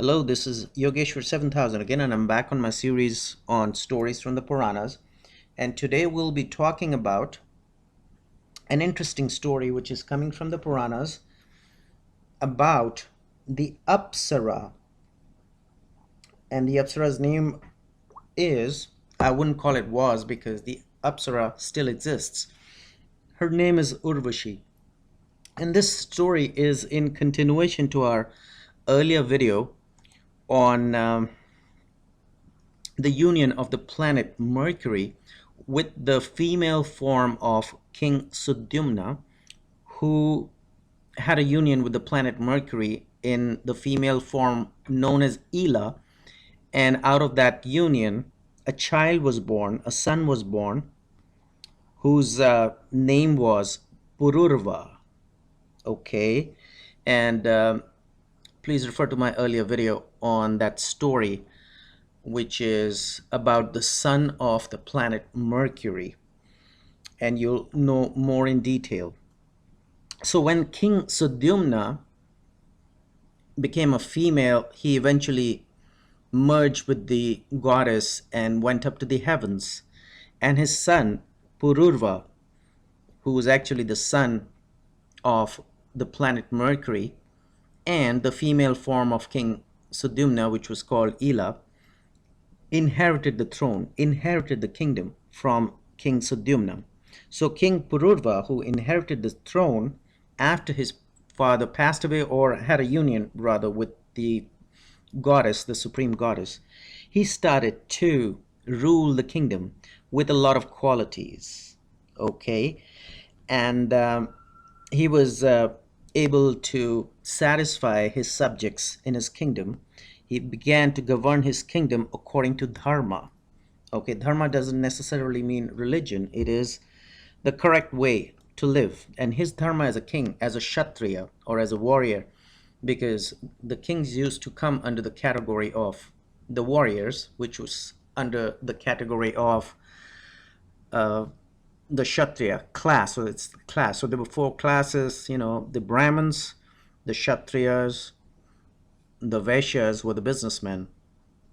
Hello, this is Yogeshwar 7000 again, and I'm back on my series on stories from the Puranas. And today we'll be talking about an interesting story which is coming from the Puranas about the Apsara. And the Apsara's name is, I wouldn't call it was because the Apsara still exists. Her name is Urvashi. And this story is in continuation to our earlier video on the union of the planet Mercury with the female form of King Sudyumna, who had a union with the planet Mercury in the female form known as Ela, and out of that union, a child was born, a son was born, whose name was Pururava. Okay, and please refer to my earlier video on that story, which is about the son of the planet Mercury, and you'll know more in detail. So when King Sudyumna became a female, he eventually merged with the goddess and went up to the heavens. And his son, Pururva, who was actually the son of the planet Mercury and the female form of King Sudyumna, which was called Ela, inherited the throne, inherited the kingdom from King Sudyumna. So King Pururava, who inherited the throne after his father passed away or had a union rather with the goddess, the supreme goddess, he started to rule the kingdom with a lot of qualities. Okay, and he was able to satisfy his subjects in his kingdom. He began to govern his kingdom according to dharma. Okay, dharma doesn't necessarily mean religion. It is the correct way to live. And his dharma as a king, as a kshatriya or as a warrior, because the kings used to come under the category of the warriors, which was under the category of the kshatriya class. So it's class. So there were four classes, the Brahmins, the kshatriyas, the Vaishyas were the businessmen,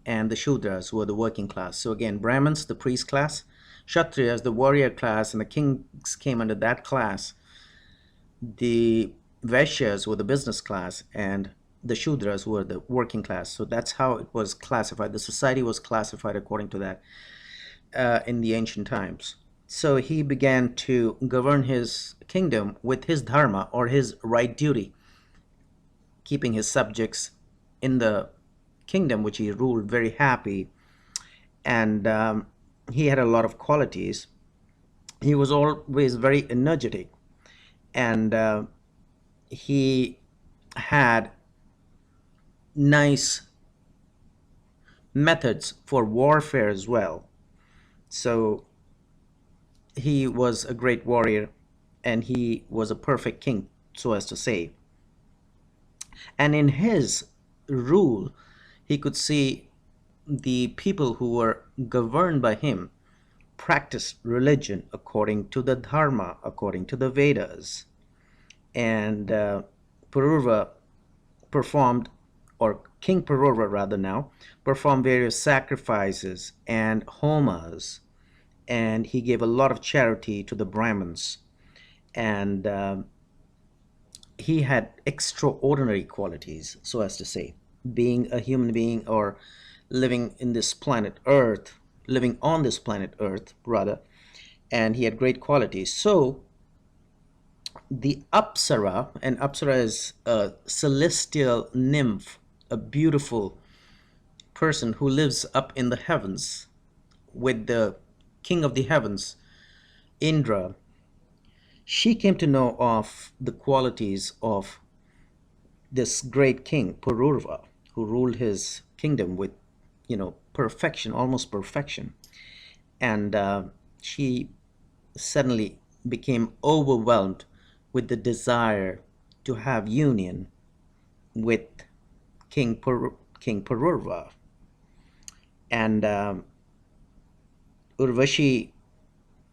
and the Shudras were the working class. So again, Brahmins, the priest class, Kshatriyas, the warrior class, and the kings came under that class. The Vaishyas were the business class, and the Shudras were the working class. So that's how it was classified. The society was classified according to that in the ancient times. So he began to govern his kingdom with his dharma or his right duty, keeping his subjects in the kingdom which he ruled very happy. And he had a lot of qualities. He was always very energetic, and he had nice methods for warfare as well. So he was a great warrior, and he was a perfect king, so as to say. And in his rule, he could see the people who were governed by him practiced religion according to the dharma, according to the Vedas. And Pururava performed, or King Pururava rather now, performed various sacrifices and homas, and he gave a lot of charity to the Brahmins. And he had extraordinary qualities, so as to say, being a human being or living in this planet Earth, living on this planet Earth rather, and he had great qualities. So the Apsara, and Apsara is a celestial nymph, a beautiful person who lives up in the heavens with the king of the heavens, Indra. She came to know of the qualities of this great king, Pururava, who ruled his kingdom with, perfection, almost perfection. And she suddenly became overwhelmed with the desire to have union with King Pururava. And Urvashi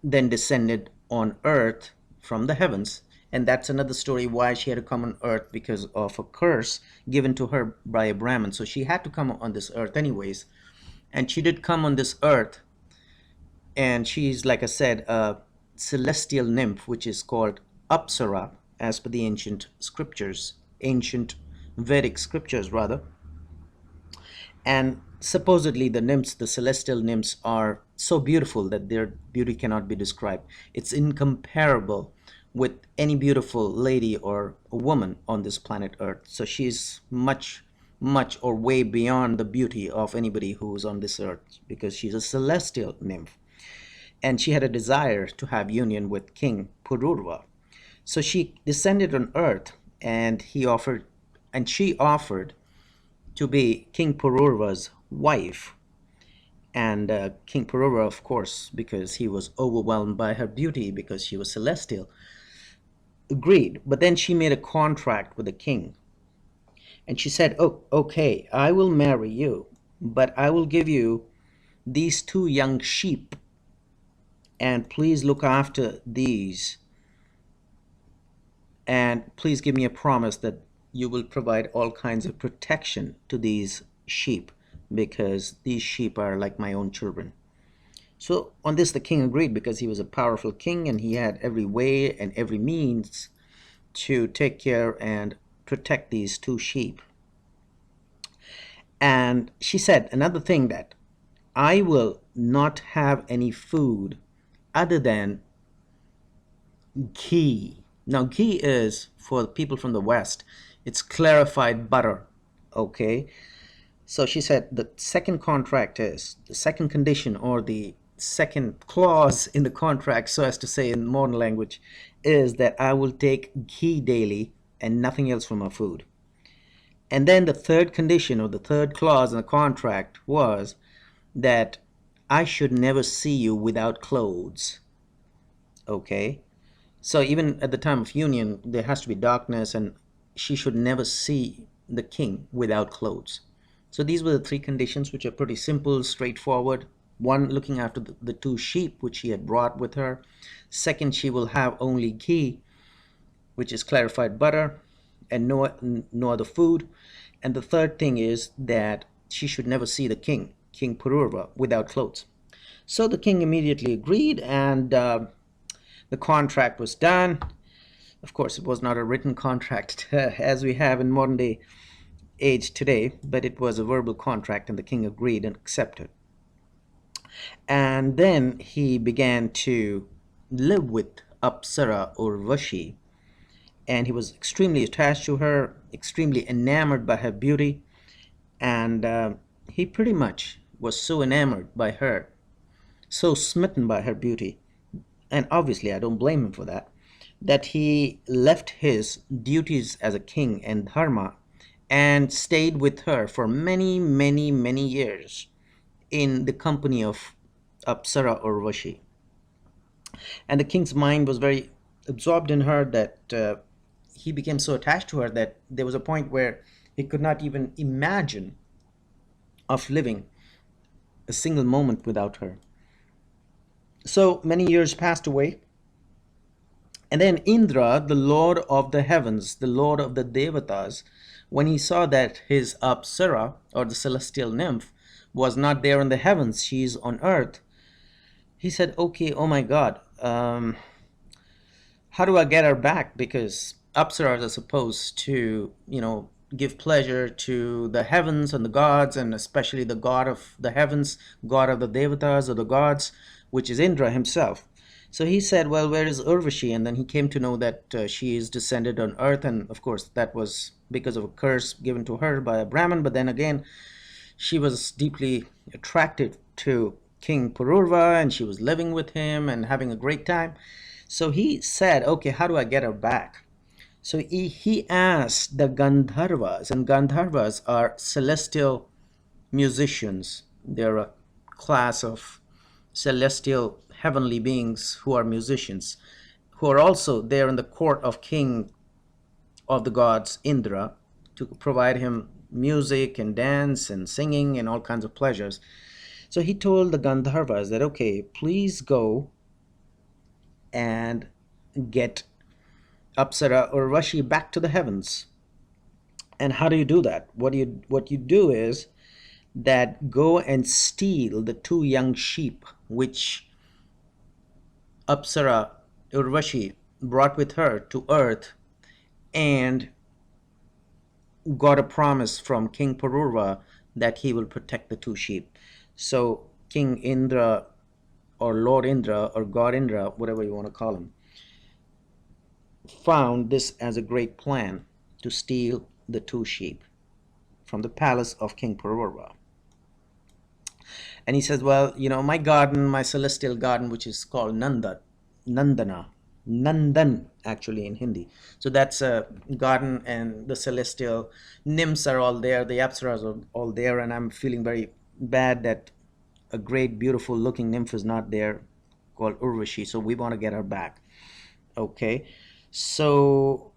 then descended on earth from the heavens, And that's another story why she had to come on earth, because of a curse given to her by a Brahmin. So she had to come on this earth anyways. And she did come on this earth, and she's, like I said, a celestial nymph, which is called Apsara, as per the ancient scriptures, ancient Vedic scriptures rather. And supposedly the nymphs, the celestial nymphs, are so beautiful that their beauty cannot be described. It's incomparable with any beautiful lady or a woman on this planet Earth. So she's much, much or way beyond the beauty of anybody who's on this earth, because she's a celestial nymph. And she had a desire to have union with King Pururava. So she descended on earth, and she offered to be King Pururava's wife. And King Pururava, of course, because he was overwhelmed by her beauty, because she was celestial, agreed. But then she made a contract with the king. And she said, "Oh, okay, I will marry you, but I will give you these two young sheep, and please look after these. And please give me a promise that you will provide all kinds of protection to these sheep, because these sheep are like my own children." So on this, the king agreed, because he was a powerful king and he had every way and every means to take care and protect these two sheep. And she said another thing, that I will not have any food other than ghee. Now, ghee is, for people from the West, it's clarified butter. Okay. So she said the second contract is, the second condition, or the second clause in the contract, so as to say in modern language, is that I will take ghee daily and nothing else from our food. And then the third condition, or the third clause in the contract, was that I should never see you without clothes. Okay. So even at the time of union, there has to be darkness, and she should never see the king without clothes. So these were the three conditions, which are pretty simple, straightforward. One, looking after the two sheep which she had brought with her. Second, she will have only ghee, which is clarified butter, and no other food. And the third thing is that she should never see the king, King Pururava, without clothes. So the king immediately agreed, and the contract was done. Of course, it was not a written contract as we have in modern day age today, but it was a verbal contract, and the king agreed and accepted. And then he began to live with Apsara Urvashi, and he was extremely attached to her, extremely enamored by her beauty, and he pretty much was so enamored by her, so smitten by her beauty, and obviously I don't blame him for that, that he left his duties as a king and dharma and stayed with her for many, many, many years in the company of Apsara Urvashi. And the king's mind was very absorbed in her, that he became so attached to her that there was a point where he could not even imagine of living a single moment without her. So many years passed away, and then Indra, the lord of the heavens, the lord of the devatas, when he saw that his Apsara, or the celestial nymph, was not there in the heavens, she's on earth, he said, okay, oh my God, how do I get her back? Because Apsaras are supposed to, give pleasure to the heavens and the gods, and especially the god of the heavens, god of the devatas or the gods, which is Indra himself. So he said, well, where is Urvashi? And then he came to know that she is descended on earth, and of course that was because of a curse given to her by a Brahmin. But then again, she was deeply attracted to King Pururava, and she was living with him and having a great time. So he said, okay, how do I get her back? So he asked the Gandharvas, and Gandharvas are celestial musicians. They're a class of celestial heavenly beings who are musicians, who are also there in the court of king of the gods Indra, to provide him music and dance and singing and all kinds of pleasures. So he told the Gandharvas that, okay, please go and get Apsara Urvashi back to the heavens. And how do you do that? What you do is that go and steal the two young sheep which Apsara Urvashi brought with her to earth, and got a promise from King Pururava that he will protect the two sheep. So King Indra, or Lord Indra, or God Indra, whatever you want to call him, found this as a great plan to steal the two sheep from the palace of King Pururava. And he says, well, my garden, my celestial garden, which is called Nandana, Nandan actually in Hindi. So that's a garden, and the celestial nymphs are all there, the apsaras are all there, and I'm feeling very bad that a great, beautiful looking nymph is not there, called Urvashi. So we want to get her back. Okay. So,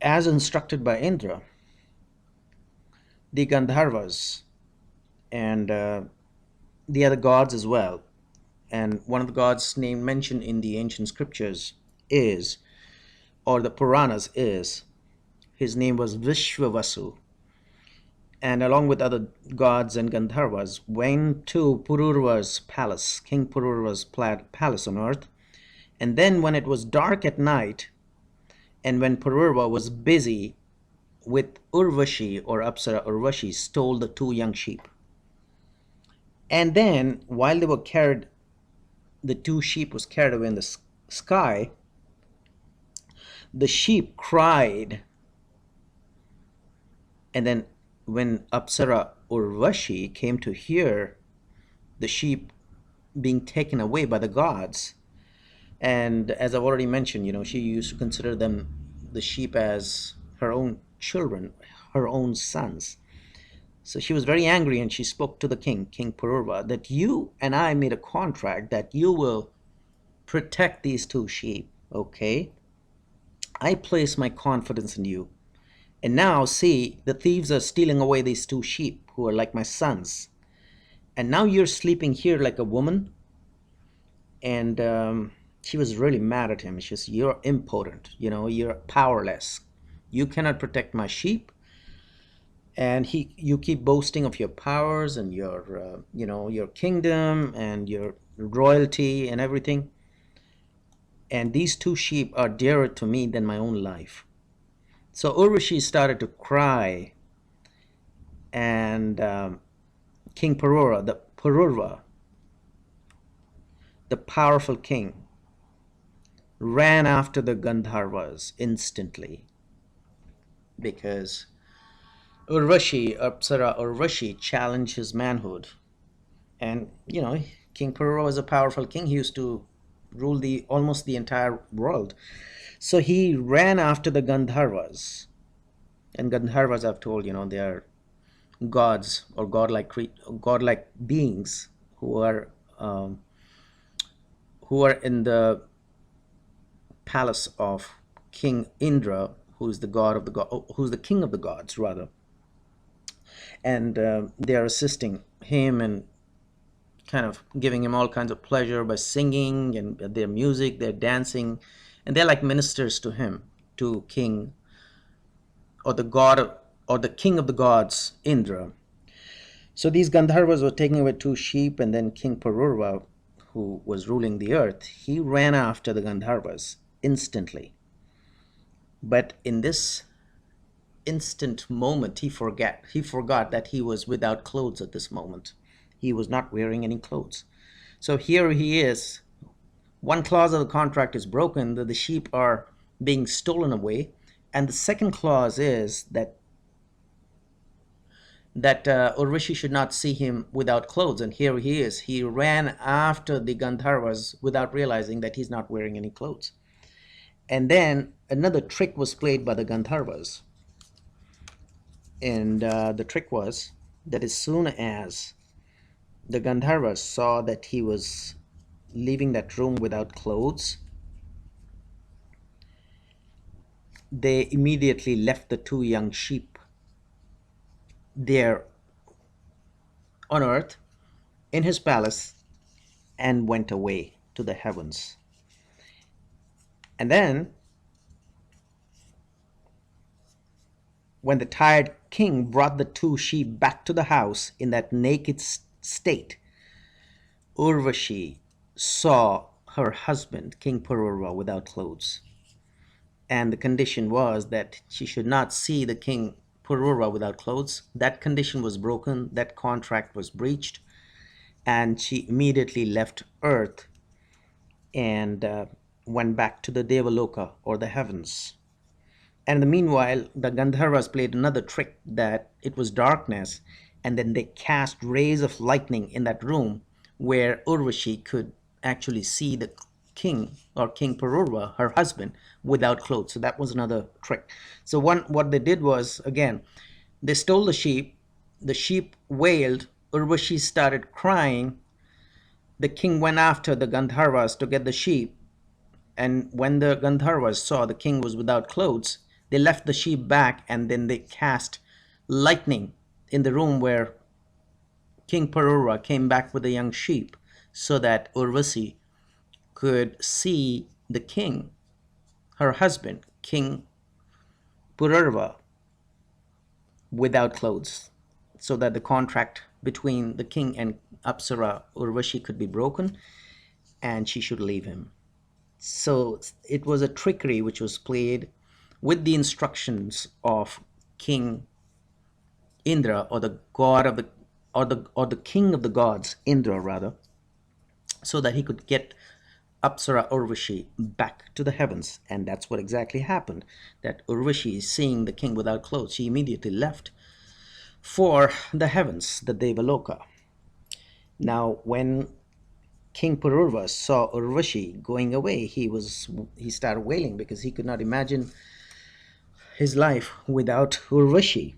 as instructed by Indra, the Gandharvas and the other gods as well, and one of the gods name mentioned in the ancient scriptures is, or the Puranas is, his name was Vishwavasu, and along with other gods and Gandharvas went to Pururava's palace, King Pururava's palace on earth. And then when it was dark at night, and when Pururava was busy with Urvashi, or Apsara Urvashi, stole the two young sheep. And then while they were carried, the two sheep was carried away in the sky, the sheep cried. And then when Apsara Urvashi came to hear the sheep being taken away by the gods, and as I've already mentioned, she used to consider them, the sheep, as her own children, her own sons. So she was very angry, and she spoke to the king, King Pururava, that you and I made a contract that you will protect these two sheep, okay? I place my confidence in you. And now, see, the thieves are stealing away these two sheep who are like my sons. And now you're sleeping here like a woman. And she was really mad at him. She says, you're impotent, you're powerless. You cannot protect my sheep. And you keep boasting of your powers and your kingdom and your royalty and everything. And these two sheep are dearer to me than my own life. So Urvashi started to cry, and King Pururava, the powerful king, ran after the Gandharvas instantly, because Apsara Urvashi challenged his manhood. And King Pururava was a powerful king. He used to rule almost the entire world. So he ran after the Gandharvas. And Gandharvas, I've told, they are gods, or godlike beings um, who are in the palace of King Indra, who's the king of the gods, rather. And they are assisting him and kind of giving him all kinds of pleasure by singing and their music, their dancing, and they're like ministers to him, to King, or the god, or the king of the gods, Indra. So these Gandharvas were taking away two sheep, and then King Pururava, who was ruling the earth, he ran after the Gandharvas instantly. But in this instant moment, he forgot that he was without clothes at this moment. He was not wearing any clothes. So here he is. One clause of the contract is broken, that the sheep are being stolen away, and the second clause is that Urvashi should not see him without clothes. And here he is. He ran after the Gandharvas without realizing that he's not wearing any clothes. And then another trick was played by the Gandharvas. And the trick was that as soon as the Gandharvas saw that he was leaving that room without clothes, they immediately left the two young sheep there on earth in his palace and went away to the heavens. And then when the tired king brought the two sheep back to the house in that naked state, Urvashi saw her husband, King Pururava, without clothes. And the condition was that she should not see the king Pururava without clothes. That condition was broken, that contract was breached, and she immediately left Earth and went back to the Devaloka, or the heavens. And in the meanwhile, the Gandharvas played another trick, that it was darkness, and then they cast rays of lightning in that room where Urvashi could actually see the king, or King Pururava, her husband, without clothes. So that was another trick. So what they did was, again, they stole the sheep wailed, Urvashi started crying, the king went after the Gandharvas to get the sheep, and when the Gandharvas saw the king was without clothes, they left the sheep back, and then they cast lightning in the room where King Pururava came back with the young sheep, so that Urvasi could see the king, her husband, King Pururava, without clothes, so that the contract between the king and Apsara Urvashi could be broken, and she should leave him. So it was a trickery which was played with the instructions of King Indra, or the god of the or the king of the gods, Indra rather, so that he could get Apsara Urvashi back to the heavens. And that's what exactly happened. That Urvashi, seeing the king without clothes, she immediately left for the heavens, the Devaloka. Now, when King Pururava saw Urvashi going away, he started wailing, because he could not imagine his life without Urvashi.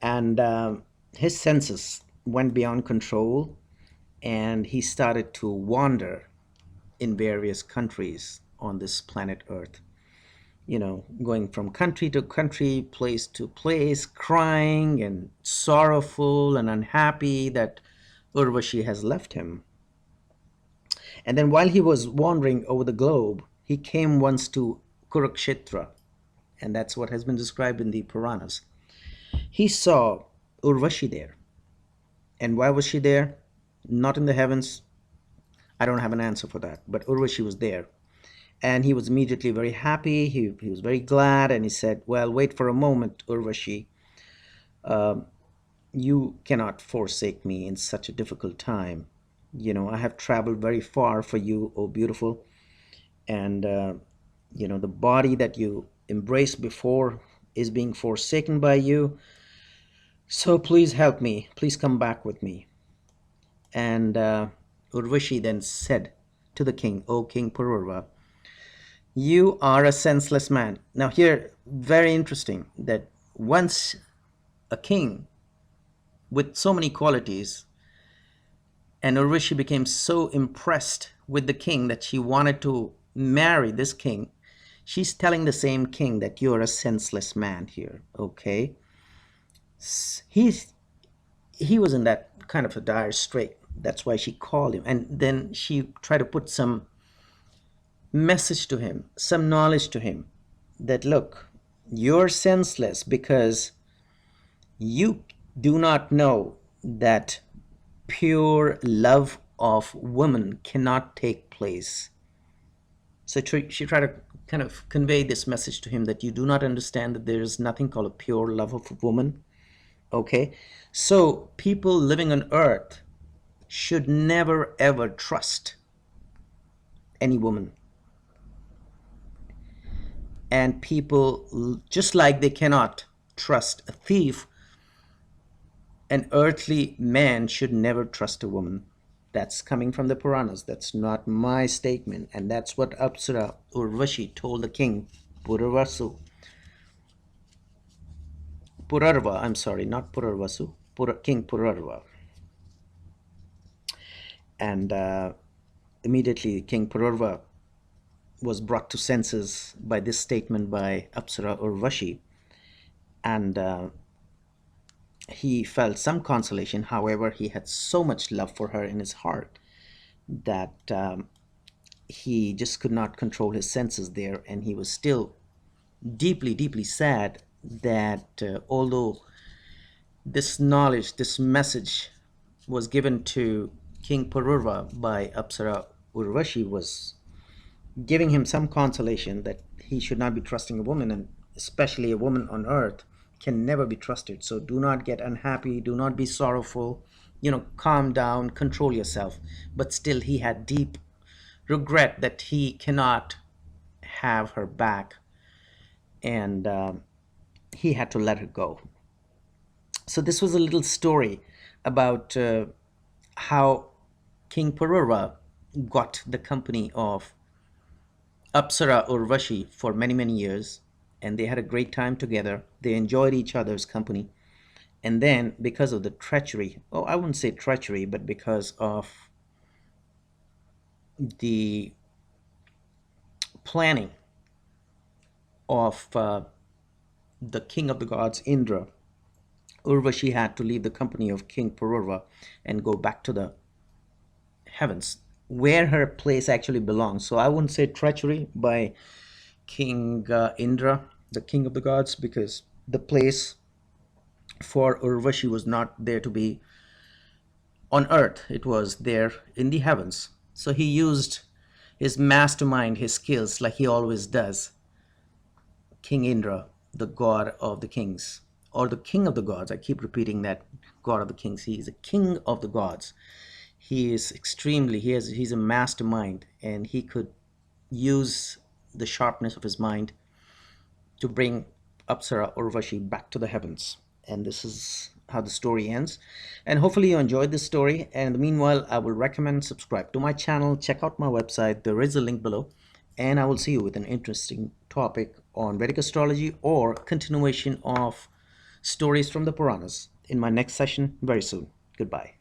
And his senses went beyond control, and he started to wander in various countries on this planet Earth. Going from country to country, place to place, crying and sorrowful and unhappy that Urvashi has left him. And then while he was wandering over the globe, he came once to Kurukshetra, and that's what has been described in the Puranas. He saw Urvashi there. And why was she there? Not in the heavens. I don't have an answer for that. But Urvashi was there. And he was immediately very happy. He was very glad. And he said, well, wait for a moment, Urvashi. You cannot forsake me in such a difficult time. I have traveled very far for you, oh beautiful. And, the body that you embraced before is being forsaken by you. So please help me. Please come back with me. And Urvashi then said to the king, O King Pururava, you are a senseless man. Now here, very interesting that once a king with so many qualities, and Urvashi became so impressed with the king that she wanted to marry this king, she's telling the same king that you're a senseless man here, okay? He's he was in that kind of a dire strait. That's why she called him. And then she tried to put some message to him, some knowledge to him, that look, you're senseless because you do not know that pure love of woman cannot take place. So she tried to kind of convey this message to him, that you do not understand that there is nothing called a pure love of woman. Okay? So people living on earth should never ever trust any woman. And people, just like they cannot trust a thief, an earthly man should never trust a woman. That's coming from the Puranas. That's not my statement. And that's what Apsara Urvashi told the king, Puravasu. Purarva, I'm sorry, not Purarvasu, King Purarva. And immediately King Purarva was brought to senses by this statement by Apsara Urvashi. And he felt some consolation. However, he had so much love for her in his heart that he just could not control his senses there, and he was still deeply, deeply sad that although this knowledge, this message was given to King Pururava by Apsara Urvashi, was giving him some consolation that he should not be trusting a woman, and especially a woman on earth can never be trusted. So do not get unhappy, do not be sorrowful, calm down, control yourself. But still, he had deep regret that he cannot have her back, and he had to let her go. So this was a little story about how King Pururava got the company of Apsara Urvashi for many, many years, and they had a great time together. They enjoyed each other's company. And then, because of the treachery, oh, I wouldn't say treachery, but because of the planning of the king of the gods, Indra, Urvashi had to leave the company of King Pururava and go back to the heavens, where her place actually belongs. So I wouldn't say treachery by King Indra, the king of the gods, because the place for Urvashi was not there to be on earth, it was there in the heavens. So he used his mastermind, his skills, like he always does. King Indra, the god of the kings, or the king of the gods. I keep repeating that, god of the kings. He is a king of the gods. He is extremely, he's a mastermind, and he could use the sharpness of his mind to bring Apsara Urvashi back to the heavens. And this is how the story ends. And hopefully you enjoyed this story. And meanwhile, I will recommend subscribe to my channel, check out my website. There is a link below. And I will see you with an interesting topic on Vedic astrology or continuation of stories from the Puranas in my next session very soon. Goodbye.